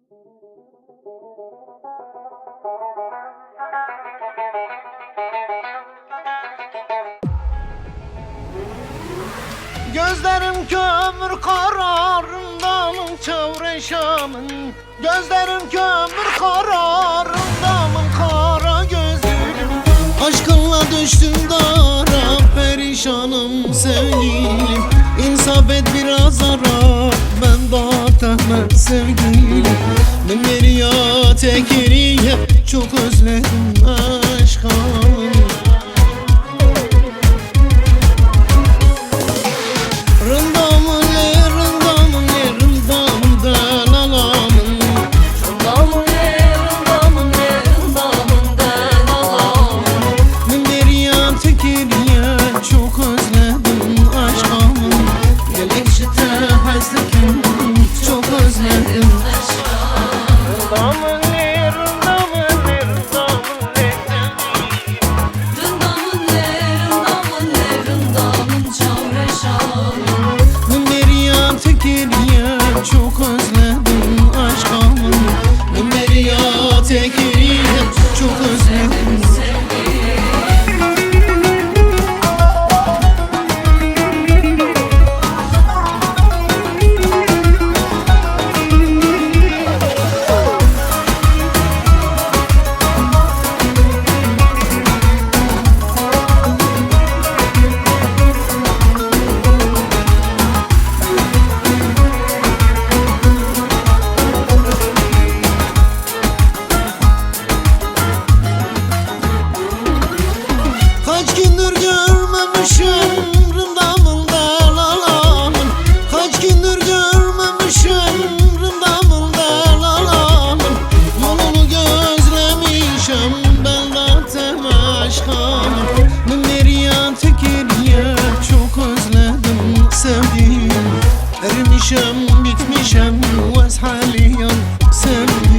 Gözlerim kömür kararındamın çavreşamın. Gözlerim kömür kararındamın kara gözlüm. Aşkınla düştüm dara perişanım sevgilim. İnsaf et biraz ara ben batamam sevgilim. Ben Meriya Tekeri'ye çok özledim aşkım. Çok özledim aşkımı. Meriya Tekeri'ye çok özledim. Kaç gündür görmemişim rındamında lalamın. Kaç gündür görmemişim rındamında lalamın. Yolunu gözlemişim ben zaten aşkım. Meriya Tekeri'ye çok özledim sevdiğim. Erimişim bitmişim veshaliyan sevdiğim.